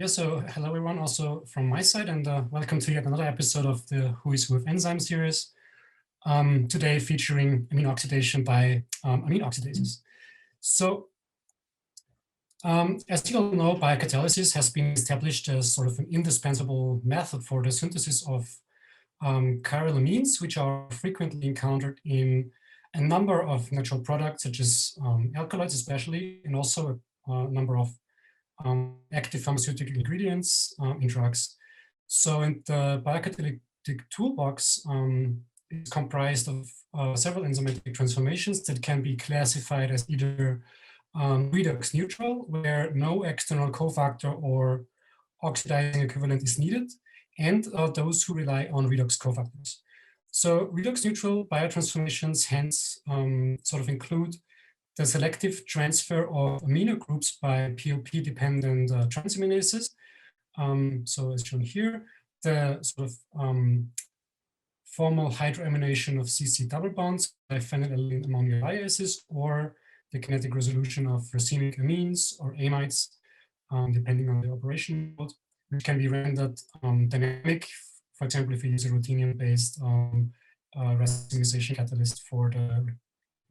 Yeah, so hello everyone also from my side, and welcome to yet another episode of the Is Who of Enzymes series. Today featuring amine oxidation by amine oxidases. So as you all know, biocatalysis has been established as sort of an indispensable method for the synthesis of chiral amines, which are frequently encountered in a number of natural products, such as alkaloids especially, and also a number of active pharmaceutical ingredients in drugs. So in the biocatalytic toolbox is comprised of several enzymatic transformations that can be classified as either redox neutral, where no external cofactor or oxidizing equivalent is needed, and those who rely on redox cofactors. So redox neutral biotransformations hence sort of include the selective transfer of amino groups by PLP-dependent transaminases. So as shown here, the sort of formal hydroamination of CC double bonds by phenylalanine ammonia biases, or the kinetic resolution of racemic amines or amides, depending on the operation mode, which can be rendered dynamic. For example, if we use a ruthenium-based racemization catalyst for the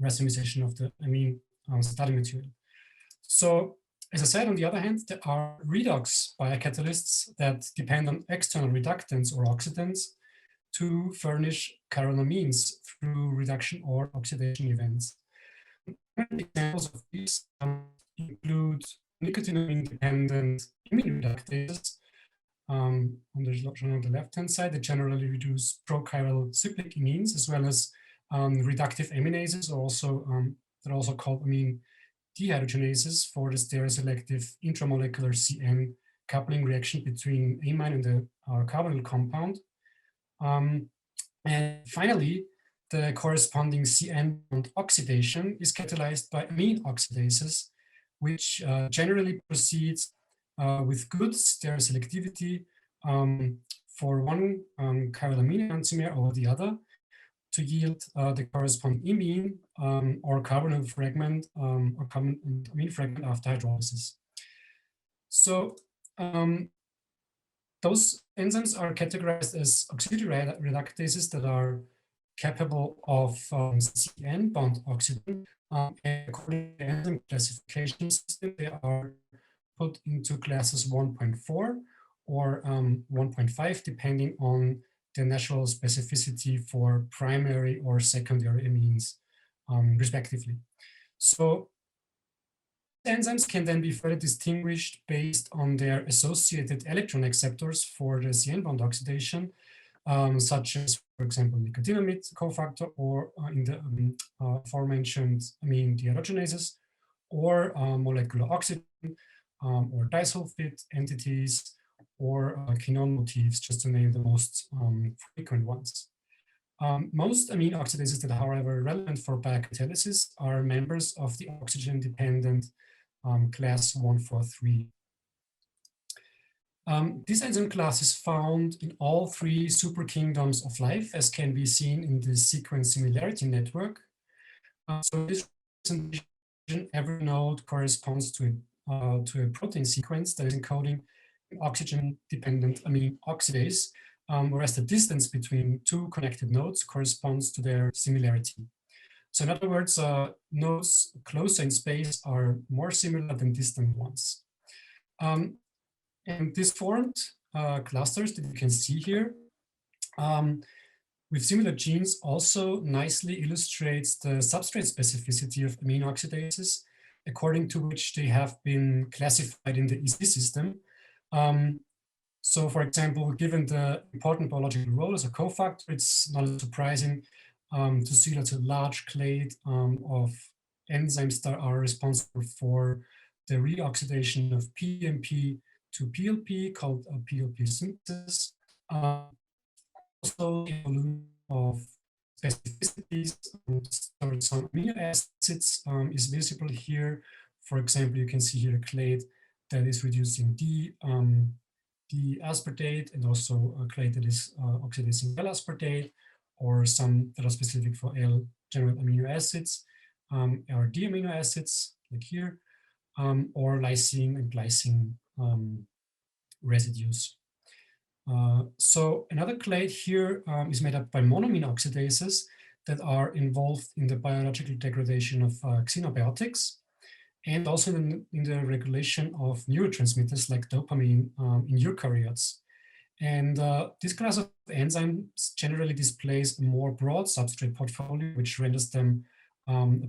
racemization of the amine starting material. So as I said, on the other hand, there are redox biocatalysts that depend on external reductants or oxidants to furnish chiral amines through reduction or oxidation events. Examples of these include nicotinamine-dependent imine reductases on the left-hand side that generally reduce prochiral cyclic amines, as well as reductive aminases, or also that are also called amine dehydrogenases for the stereoselective intramolecular CN coupling reaction between amine and the carbonyl compound. And finally, the corresponding CN bond oxidation is catalyzed by amine oxidases, which generally proceeds with good stereoselectivity for one chiral amine enantiomer over the other, to yield the corresponding imine or carbonyl fragment or amine fragment after hydrolysis. So those enzymes are categorized as auxiliary reductases that are capable of CN bond oxidation. And according to the enzyme classification system, they are put into classes 1.4 or 1.5, depending on the natural specificity for primary or secondary amines, respectively. So enzymes can then be further distinguished based on their associated electron acceptors for the CN bond oxidation, such as, for example, nicotinamide cofactor, or in the aforementioned amine dehydrogenases, or molecular oxygen, or disulfide entities, or quinone motifs, just to name the most frequent ones. Most amine oxidases that are, however, relevant for biocatalysis are members of the oxygen-dependent class 143. This enzyme class is found in all three superkingdoms of life, as can be seen in the sequence similarity network. So this representation, every node corresponds to a protein sequence that is encoding an oxygen-dependent amine oxidase, whereas the distance between two connected nodes corresponds to their similarity. So in other words, nodes closer in space are more similar than distant ones. And this formed clusters that you can see here with similar genes also nicely illustrates the substrate specificity of amine oxidases, according to which they have been classified in the EC system. So for example, given the important biological role as a cofactor, it's not surprising to see that a large clade of enzymes that are responsible for the reoxidation of PMP to PLP, called PLP synthesis. Also, evolution of specificities on some amino acids is visible here. For example, you can see here a clade that is reducing D-aspartate, and also a clade that is oxidizing L-aspartate, or some that are specific for L-general amino acids, or D amino acids, like here, or lysine and glycine residues. So another clade here is made up by monoamine oxidases that are involved in the biological degradation of xenobiotics, and also in the regulation of neurotransmitters like dopamine in eukaryotes. And this class of enzymes generally displays a more broad substrate portfolio, which renders them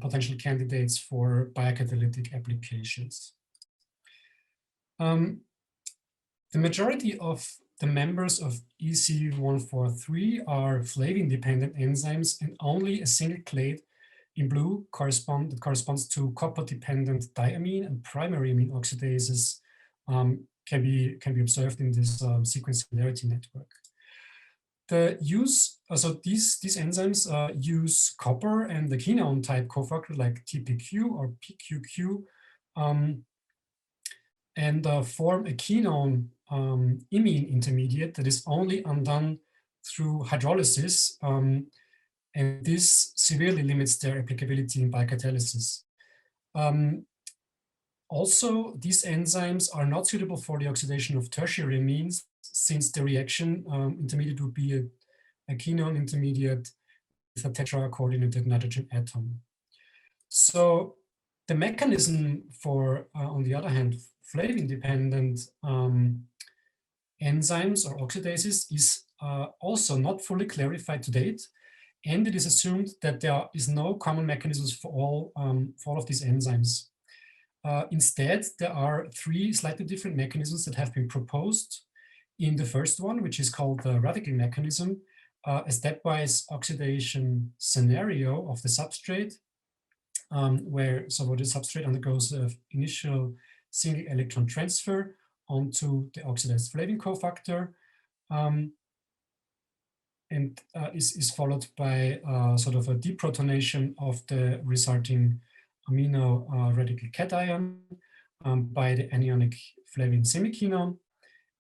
potential candidates for biocatalytic applications. The majority of the members of EC143 are flavin-dependent enzymes, and only a single clade in blue that corresponds to copper-dependent diamine and primary amine oxidases can be observed in this sequence similarity network. The use, so these enzymes use copper and the quinone type cofactor like TPQ or PQQ and form a quinone imine intermediate that is only undone through hydrolysis, and this severely limits their applicability in biocatalysis. Also, these enzymes are not suitable for the oxidation of tertiary amines, since the reaction intermediate would be a quinone intermediate with a tetra-coordinated nitrogen atom. So the mechanism for, on the other hand, flavin-dependent enzymes or oxidases is also not fully clarified to date, and it is assumed that there is no common mechanisms for all of these enzymes. Instead, there are three slightly different mechanisms that have been proposed. In the first one, which is called the radical mechanism, a stepwise oxidation scenario of the substrate, where the substrate undergoes an initial single electron transfer onto the oxidized flavin cofactor, and is followed by sort of a deprotonation of the resulting amino radical cation by the anionic flavin semiquinone,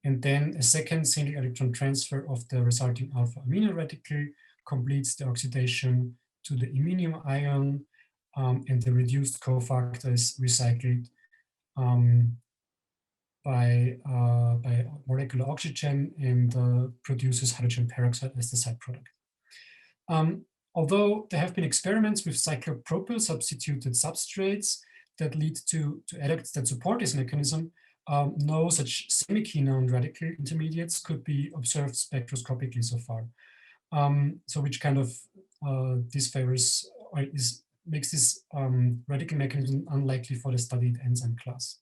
and then a second single electron transfer of the resulting alpha amino radical completes the oxidation to the iminium ion, and the reduced cofactor is recycled by molecular oxygen and produces hydrogen peroxide as the side product. Although there have been experiments with cyclopropyl substituted substrates that lead to adducts that support this mechanism, no such semiquinone radical intermediates could be observed spectroscopically so far. So which kind of disfavors or makes this radical mechanism unlikely for the studied enzyme class.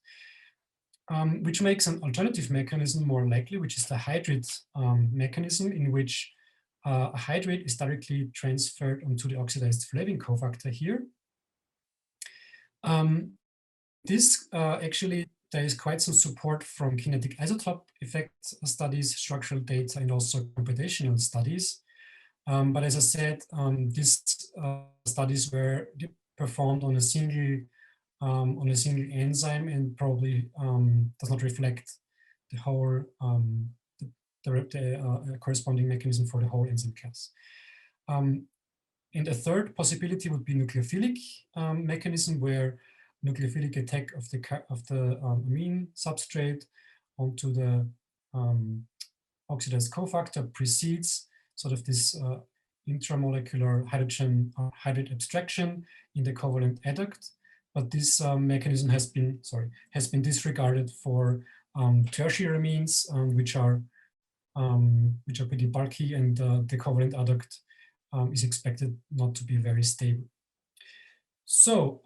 Which makes an alternative mechanism more likely, which is the hydrate mechanism, in which a hydrate is directly transferred onto the oxidized flavin cofactor here. Actually, there is quite some support from kinetic isotope effect studies, structural data, and also computational studies. But as I said, these studies were performed on a single enzyme and probably does not reflect the whole corresponding mechanism for the whole enzyme class. And a third possibility would be nucleophilic mechanism, where nucleophilic attack of the amine substrate onto the oxidized cofactor precedes sort of this intramolecular hydrate abstraction in the covalent adduct. But this mechanism has been disregarded for tertiary amines, which are pretty bulky, and the covalent adduct is expected not to be very stable. So,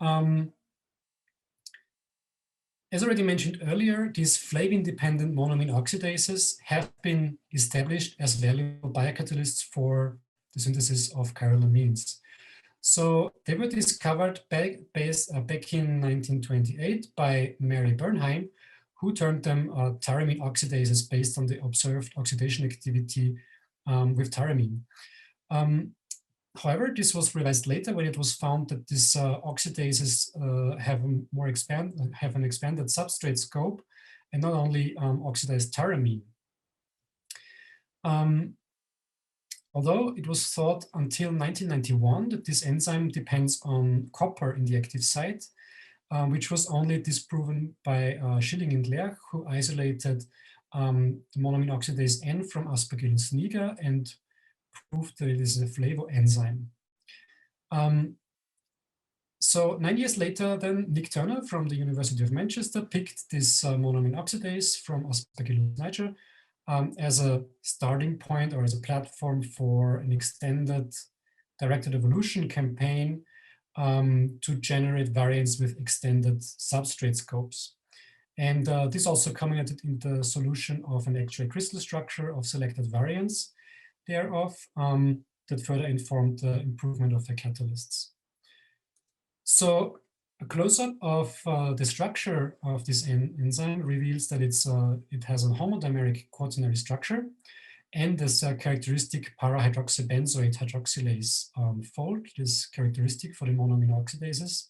as already mentioned earlier, these flavin-dependent monoamine oxidases have been established as valuable biocatalysts for the synthesis of chiral amines. So they were discovered back in 1928 by Mary Bernheim, who termed them tyramine oxidases based on the observed oxidation activity with tyramine. However, this was revised later when it was found that these oxidases have an expanded substrate scope and not only oxidized tyramine. Although it was thought until 1991 that this enzyme depends on copper in the active site, which was only disproven by Schilling and Lerch, who isolated the monoamine oxidase N from Aspergillus niger and proved that it is a flavoenzyme. So 9 years later, then Nick Turner from the University of Manchester picked this monoamine oxidase from Aspergillus niger as a starting point or as a platform for an extended directed evolution campaign to generate variants with extended substrate scopes. And this also culminated in the solution of an X-ray crystal structure of selected variants thereof that further informed the improvement of the catalysts. So a close-up of the structure of this enzyme reveals that it has a homodimeric quaternary structure and this characteristic para-hydroxybenzoate hydroxylase fold, this characteristic for the monoamine oxidases.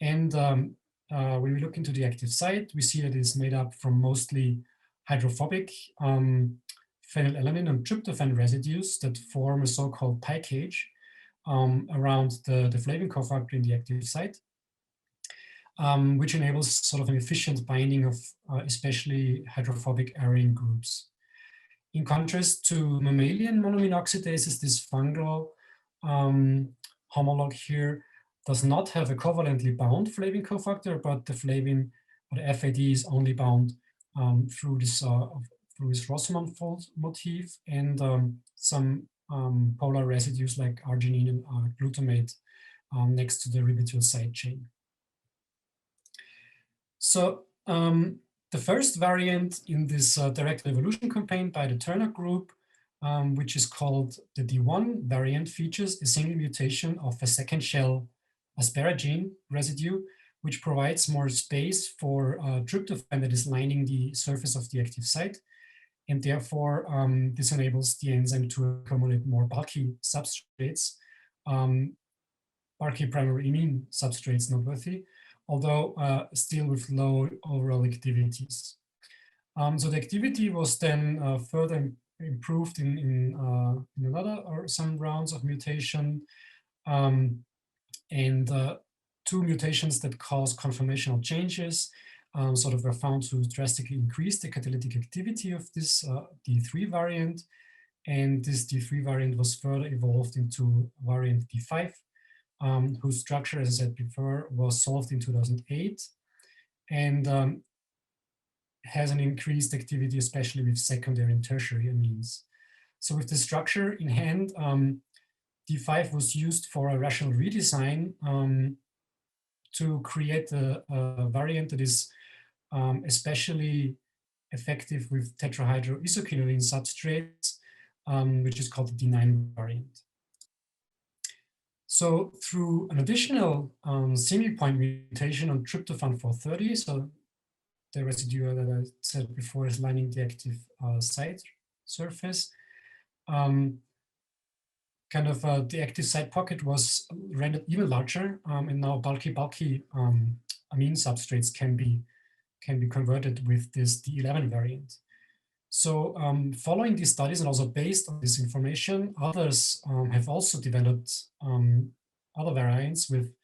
And when we look into the active site, we see that it's made up from mostly hydrophobic phenylalanine and tryptophan residues that form a so-called pi cage around the flavin cofactor in the active site, which enables sort of an efficient binding of especially hydrophobic arene groups. In contrast to mammalian monoamine oxidases, this fungal homologue here does not have a covalently bound flavin cofactor, but the flavin or the FAD is only bound through this Rossmann fold motif and some polar residues like arginine and glutamate next to the ribotyl side chain. So the first variant in this direct evolution campaign by the Turner group, which is called the D1 variant, features a single mutation of a second shell asparagine residue, which provides more space for tryptophan that is lining the surface of the active site. And therefore, this enables the enzyme to accumulate more bulky substrates, bulky primary amine substrates noteworthy, although still with low overall activities. So the activity was then further improved in another or some rounds of mutation, and two mutations that cause conformational changes sort of were found to drastically increase the catalytic activity of this D3 variant. And this D3 variant was further evolved into variant D5, whose structure, as I said before, was solved in 2008 and has an increased activity, especially with secondary and tertiary amines. So with the structure in hand, D5 was used for a rational redesign to create a variant that is especially effective with tetrahydroisoquinoline substrates, which is called the D9 variant. So through an additional semi-point mutation on tryptophan 430, so the residue that I said before is lining the active site surface, the active site pocket was rendered even larger, and now bulky amine substrates can be converted with this D11 variant. So following these studies and also based on this information, others have also developed other variants with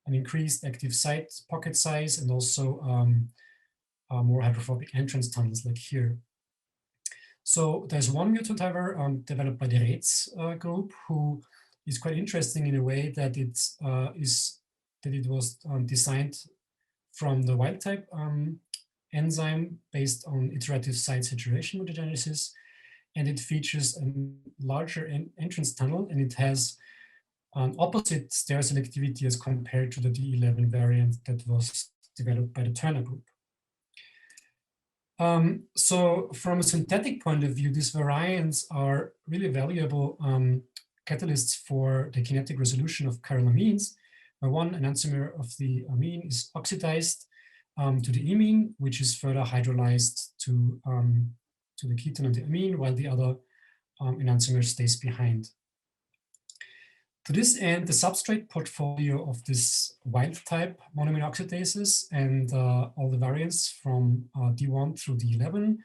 an increased active site pocket size and also more hydrophobic entrance tunnels like here. So there's one mutant driver developed by the Rates group, who is quite interesting in a way that it was designed from the wild type enzyme based on iterative site saturation mutagenesis, and it features a larger entrance tunnel, and it has an opposite stereoselectivity as compared to the D11 variant that was developed by the Turner group. So from a synthetic point of view, these variants are really valuable catalysts for the kinetic resolution of chiral amines, where one enantiomer of the amine is oxidized to the imine, which is further hydrolyzed to the ketone and the amine, while the other enantiomer stays behind. To this end, the substrate portfolio of this wild type monoamine oxidases and all the variants from D1 through D11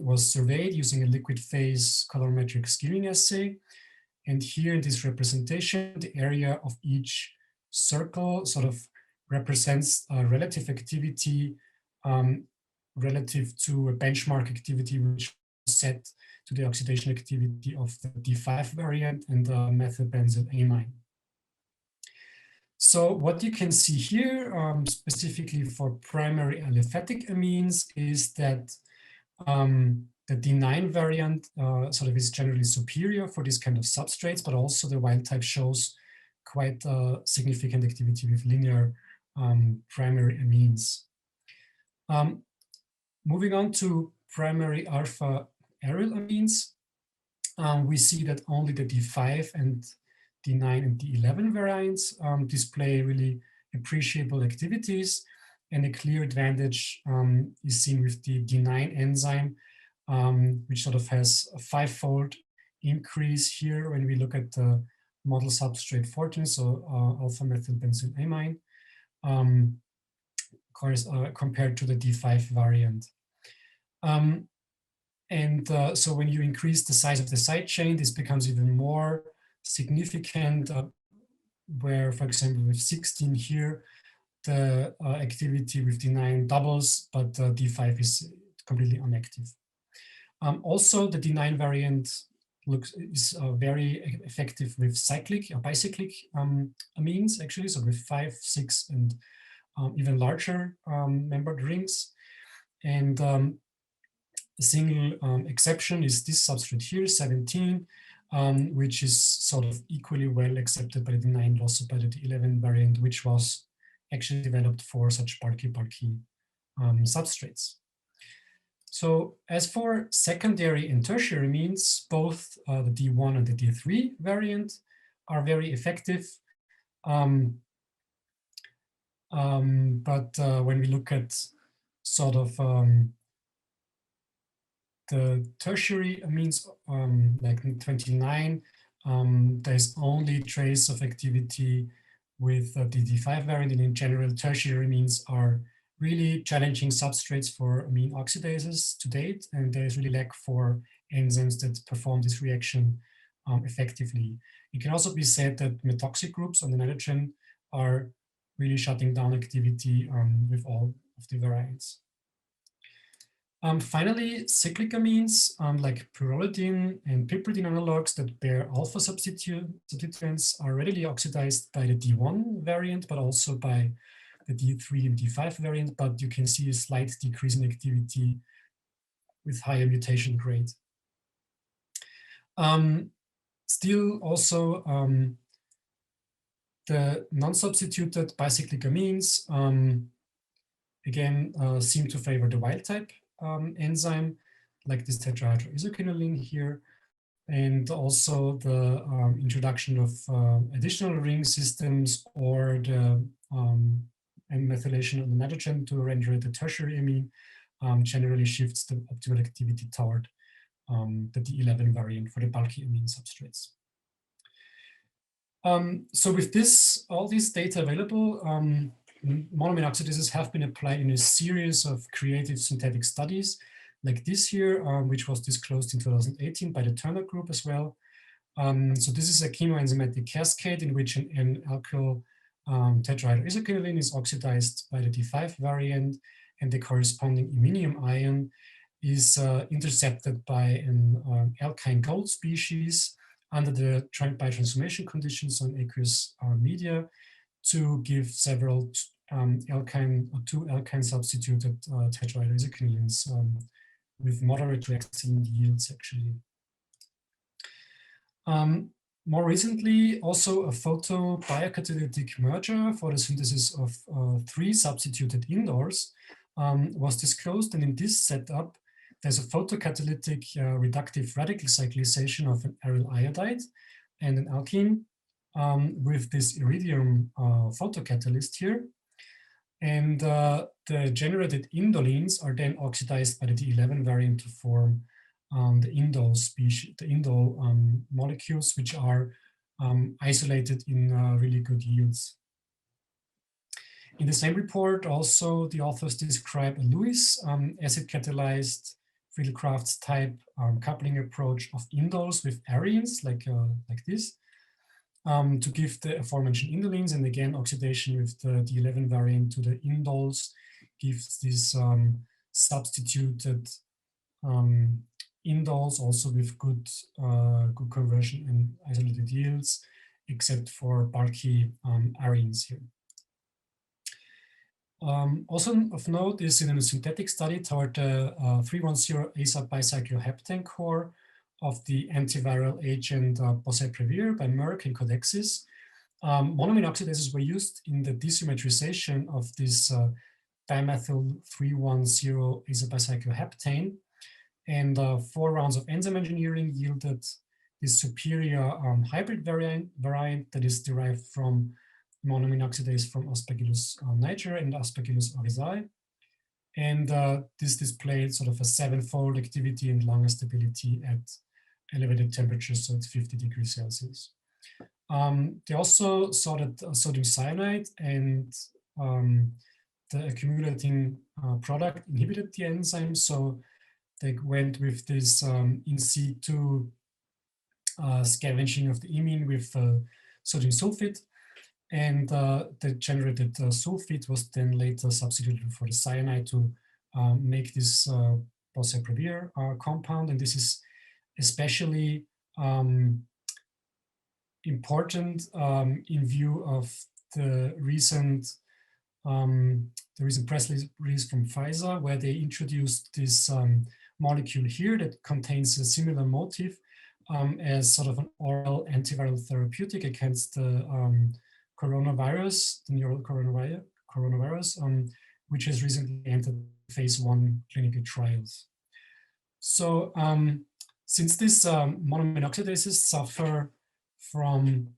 was surveyed using a liquid phase colorimetric skewing assay. And here in this representation, the area of each circle sort of represents relative activity relative to a benchmark activity which was set to the oxidation activity of the D5 variant and the methylbenzylamine. So what you can see here, specifically for primary aliphatic amines, is that the D9 variant sort of is generally superior for this kind of substrates, but also the wild type shows quite significant activity with linear primary amines. Moving on to primary alpha aryl amines, we see that only the D5 and D9 and D11 variants display really appreciable activities, and a clear advantage is seen with the D9 enzyme, which sort of has a 5-fold increase here when we look at the model substrate 14, so alpha methylbenzylamine, compared to the D5 variant. So when you increase the size of the side chain, this becomes even more significant, where, for example, with 16 here, the activity with D9 doubles, but D5 is completely inactive. Also, the D9 variant is very effective with cyclic or bicyclic amines, actually, so with 5, 6, and even larger membered rings. And a single exception is this substrate here, 17, which is sort of equally well accepted by the D9 and also by the D11 variant, which was actually developed for such bulky substrates. So as for secondary and tertiary amines, both the D1 and the D3 variant are very effective. But when we look at sort of the tertiary amines, like 29, there's only trace of activity with the D5 variant, and in general, tertiary amines are really challenging substrates for amine oxidases to date, and there's really lack for enzymes that perform this reaction effectively. It can also be said that metoxic groups on the nitrogen are really shutting down activity with all of the variants. Finally, cyclic amines like pyrrolidine and piperidine analogs that bear alpha substituents are readily oxidized by the D1 variant, but also by the D3 and D5 variant, but you can see a slight decrease in activity with higher mutation grade. Still also, the non-substituted bicyclic amines again seem to favor the wild type enzyme, like this tetrahydroisoquinoline here, and also the introduction of additional ring systems or the methylation of the nitrogen to render the tertiary amine generally shifts the optimal activity toward the D11 variant for the bulky amine substrates. So with this, all these data available, monoamine oxidases have been applied in a series of creative synthetic studies, like this here, which was disclosed in 2018 by the Turner Group as well. So this is a chemoenzymatic cascade in which an alkyl tetrahydroisoquinoline is oxidized by the D5 variant, and the corresponding iminium ion is intercepted by an alkyne gold species under the biotransformation conditions on aqueous media to give several two alkyne substituted tetrahydroisoquinolines with moderate to excellent yields, actually. More recently, also a photo biocatalytic merger for the synthesis of 3 substituted indoors was disclosed, and in this setup, there's a photocatalytic reductive radical cyclization of an aryl iodide and an alkene with this iridium photocatalyst here. And the generated indolines are then oxidized by the D11 variant to form the indole species, the indole molecules, which are isolated in really good yields. In the same report, also the authors describe a Lewis acid-catalyzed Friedel-Crafts type coupling approach of indoles with arenes, like this, to give the aforementioned indolines, and again, oxidation with the D11 variant to the indoles gives this substituted indoles, also with good conversion and isolated yields, except for bulky arenes here. Also of note is in a synthetic study toward the 310 ASA bicycloheptane core of the antiviral agent boceprevir by Merck and Codexis. Monoamine oxidases were used in the desymmetrization of this dimethyl 310 ASA bicycloheptane, and 4 rounds of enzyme engineering yielded this superior hybrid variant that is derived from monoamine oxidase from Aspergillus niger and Aspergillus oryzae. And this displayed sort of a 7-fold activity and longer stability at elevated temperatures, so it's 50 degrees Celsius. They also saw that sodium cyanide and the accumulating product inhibited the enzyme, so they went with this in situ scavenging of the imine with sodium sulfate, and the generated sulfate was then later substituted for the cyanide to make this boceprevir compound. And this is especially important in view of the recent press release from Pfizer, where they introduced this molecule here that contains a similar motif as sort of an oral antiviral therapeutic against the coronavirus, the neural coronavirus, which has recently entered phase 1 clinical trials. So since these monoamine oxidases suffer from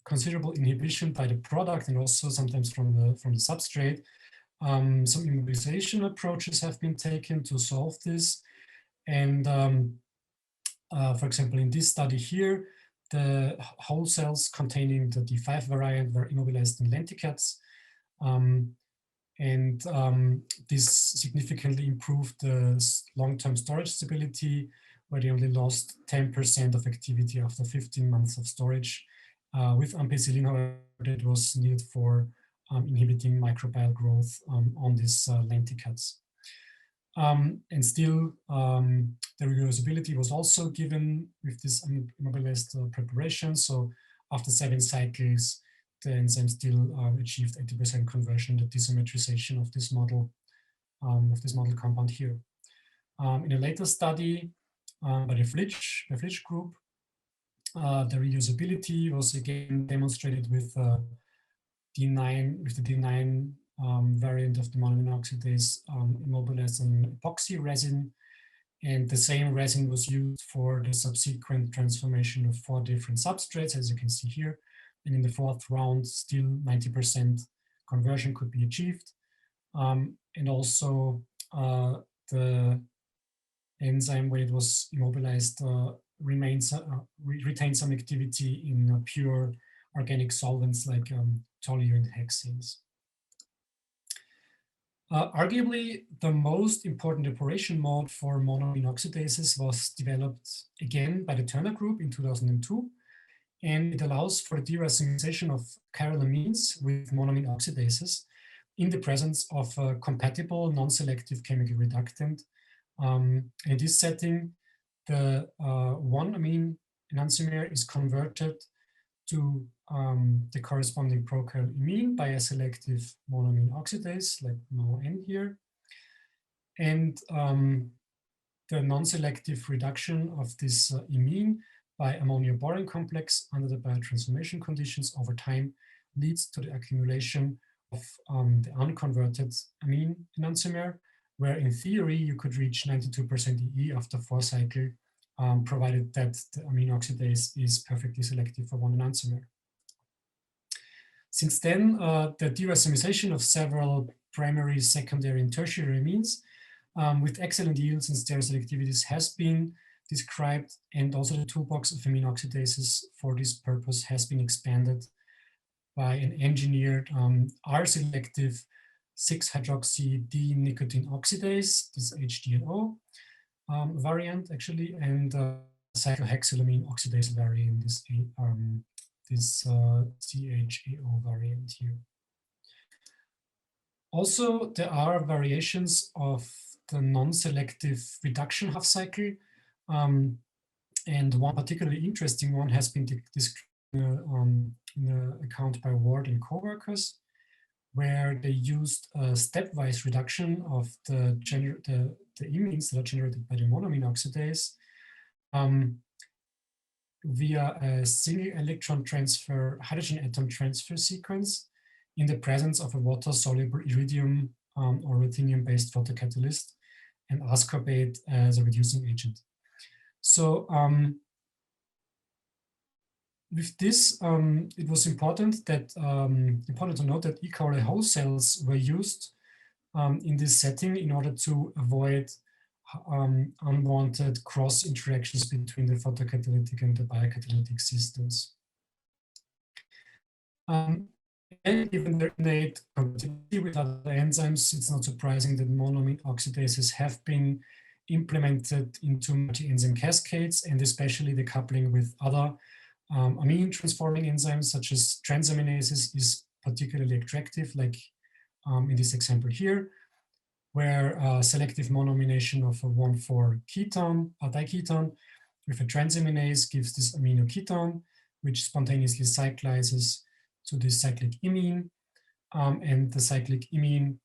considerable inhibition by the product and also sometimes from the substrate, some immobilization approaches have been taken to solve this. And for example, in this study here, the whole cells containing the D5 variant were immobilized in lenticats. This significantly improved the long-term storage stability, where they only lost 10% of activity after 15 months of storage. With ampicillin, however, that was needed for inhibiting microbial growth on these lenticats. And still, the reusability was also given with this immobilized preparation. So after 7 cycles, the enzyme still achieved 80% conversion, the desymmetrization of this model compound here. In a later study by the Flitch group, the reusability was again demonstrated with D9, with the D9 variant of the monoamine oxidase immobilized an epoxy resin, and the same resin was used for the subsequent transformation of 4 different substrates, as you can see here. And in the 4th round, still 90% conversion could be achieved. And also the enzyme, when it was immobilized, retained some activity in pure organic solvents like toluene and hexanes. Arguably, the most important operation mode for monoamine oxidases was developed again by the Turner Group in 2002, and it allows for the deracemization of chirylamines with monoamine oxidases in the presence of a compatible non-selective chemical reductant. In this setting, the 1-amine enantiomer is converted to the corresponding prochilamine by a selective monoamine oxidase, like MoN here. And the non-selective reduction of this imine by ammonia-boron complex under the biotransformation conditions over time leads to the accumulation of the unconverted amine enantiomer, where in theory you could reach 92% EE after 4 cycles, provided that the amine oxidase is perfectly selective for 1 enantiomer. Since then, the deracemization of several primary, secondary, and tertiary amines with excellent yields and stereoselectivities has been described, and also the toolbox of amine oxidases for this purpose has been expanded by an engineered R-selective 6-hydroxy-D-nicotine oxidase, this HDNO variant actually, and cyclohexylamine oxidase variant, this CHAO variant here. Also, there are variations of the non-selective reduction half cycle. And one particularly interesting one has been described in the account by Ward and co-workers, where they used a stepwise reduction of the imines that are generated by the monoamine oxidase via a single electron transfer, hydrogen atom transfer sequence in the presence of a water-soluble iridium or ruthenium-based photocatalyst and ascorbate as a reducing agent. So with this, it was important to note that E. coli host cells were used in this setting in order to avoid unwanted cross interactions between the photocatalytic and the biocatalytic systems. And given their innate compatibility with other enzymes, it's not surprising that monoamine oxidases have been implemented into multi-enzyme cascades, and especially the coupling with other amine transforming enzymes such as transaminases is particularly attractive, like in this example here, where selective monoamination of a 1,4-ketone, a diketone, with a transaminase gives this aminoketone, which spontaneously cyclizes to this cyclic imine. And the cyclic imine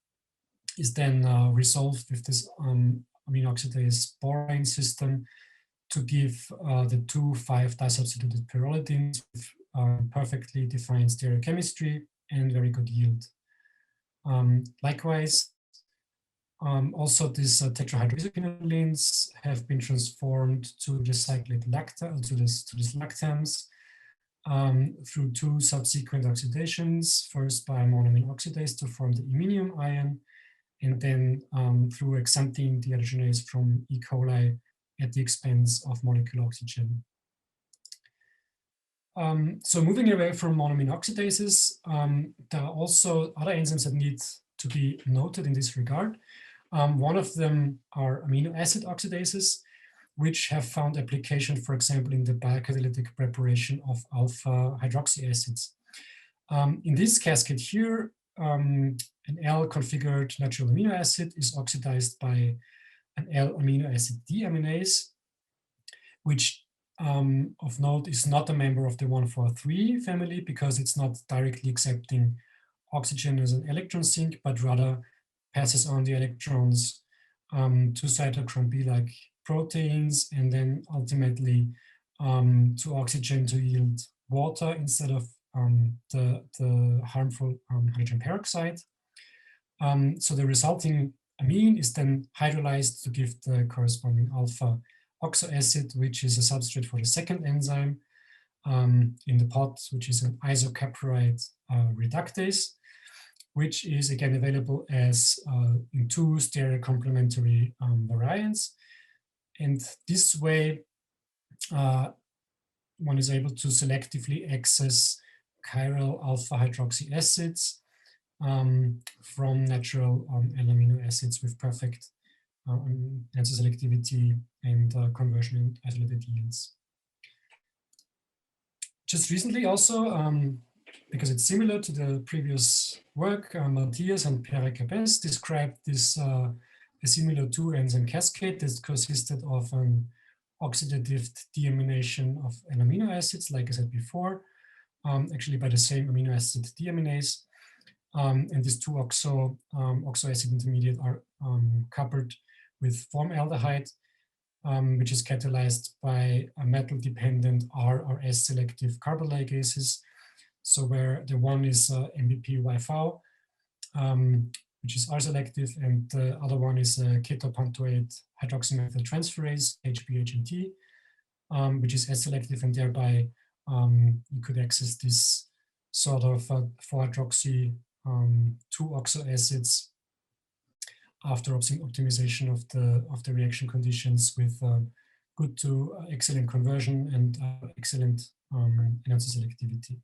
is then resolved with this amine oxidase Berberine system to give the 2,5-disubstituted pyrrolidines with perfectly defined stereochemistry and very good yield. Likewise, also these tetrahydroisoquinolines have been transformed to the cyclic to this lactams through two subsequent oxidations, first by monoamine oxidase to form the iminium ion, and then through xanthine dehydrogenase from E. coli at the expense of molecular oxygen. So moving away from monoamine oxidases, there are also other enzymes that need to be noted in this regard. One of them are amino acid oxidases, which have found application, for example, in the biocatalytic preparation of alpha hydroxy acids. In this cascade here, an L-configured natural amino acid is oxidized by an L-amino acid deaminase, which of note is not a member of the 1,4,3 family because it's not directly accepting oxygen as an electron sink, but rather passes on the electrons to cytochrome B-like proteins and then ultimately to oxygen to yield water instead of the harmful hydrogen peroxide. So the resulting amine is then hydrolyzed to give the corresponding alpha oxo acid, which is a substrate for the second enzyme in the pot, which is an isocaprolite reductase, which is again available as in two stereocomplementary variants. And this way, one is able to selectively access chiral alpha hydroxy acids from natural L-amino acids with perfect answer selectivity and conversion in isolated yields. Just recently also, because it's similar to the previous work, Matthias and Pierre Capes described this a similar two-enzyme cascade that consisted of an oxidative deamination of an amino acids, like I said before, actually by the same amino acid deaminase. And these two oxo acid intermediate are coupled with formaldehyde, which is catalyzed by a metal-dependent R or S selective carboligases. So where the one is MBP-YV, which is R selective, and the other one is ketopantoate hydroxymethyltransferase, HBHNT, which is S selective, and thereby you could access this sort of 4-hydroxy 2-oxo acids after optimization of the reaction conditions with good to excellent conversion and excellent enhancer selectivity.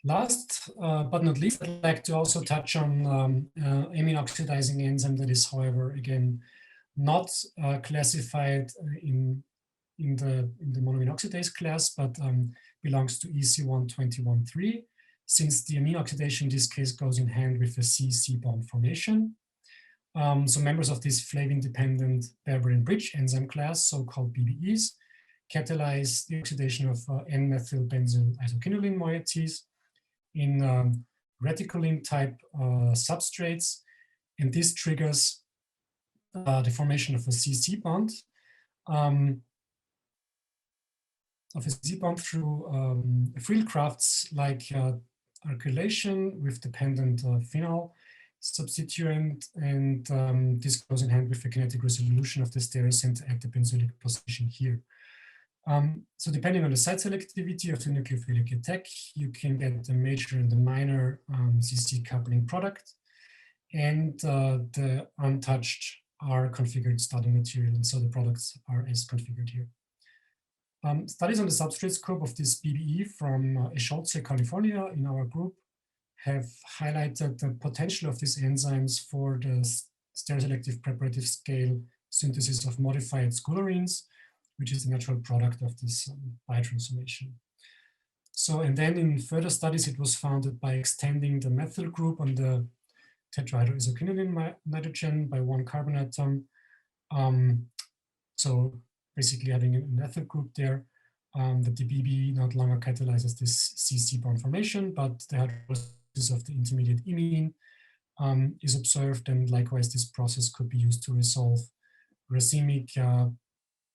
Last but not least, I'd like to also touch on amine oxidizing enzyme that is, however, again, not classified in the monoamine oxidase class, but belongs to EC1213. since the amine oxidation in this case goes in hand with the C-C bond formation. So members of this flavin-dependent Berberine bridge enzyme class, so-called BBEs, catalyze the oxidation of N-methylbenzyl isoquinoline moieties in reticulin type substrates, and this triggers the formation of a C-C bond through Friedel-Crafts like alkylation with dependent phenol substituent, and this goes in hand with the kinetic resolution of the stereocenter at the benzoylic position here. So depending on the site selectivity of the nucleophilic attack, you can get the major and the minor CC coupling product, and the untouched are configured starting material, and so the products are as configured here. Studies on the substrate scope of this BBE from Escholze, California, in our group have highlighted the potential of these enzymes for the stereoselective preparative scale synthesis of modified scoularines, which is the natural product of this biotransformation. So, and then in further studies, it was found that by extending the methyl group on the tetrahydroisoquinoline nitrogen by 1 carbon atom, so basically having a methyl group there, that the BB not longer catalyzes this CC bond formation, but the hydrolysis of the intermediate imine is observed, and likewise this process could be used to resolve racemic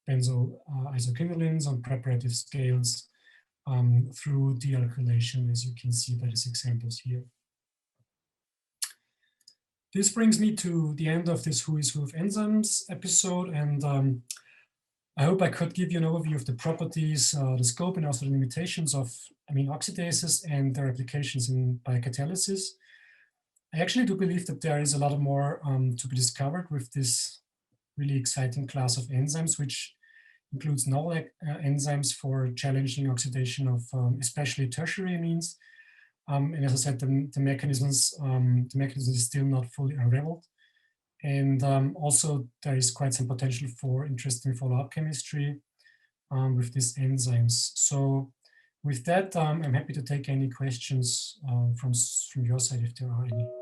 benzo isoquinolines on preparative scales through dealkylation, as you can see by these examples here. This brings me to the end of this Who is Who of Enzymes episode, and I hope I could give you an overview of the properties, the scope, and also the limitations of amine oxidases and their applications in biocatalysis. I actually do believe that there is a lot more to be discovered with this really exciting class of enzymes, which includes novel enzymes for challenging oxidation of especially tertiary amines. And as I said, the mechanism is still not fully unraveled. And also there is quite some potential for interesting follow-up chemistry with these enzymes. So with that, I'm happy to take any questions from your side if there are any.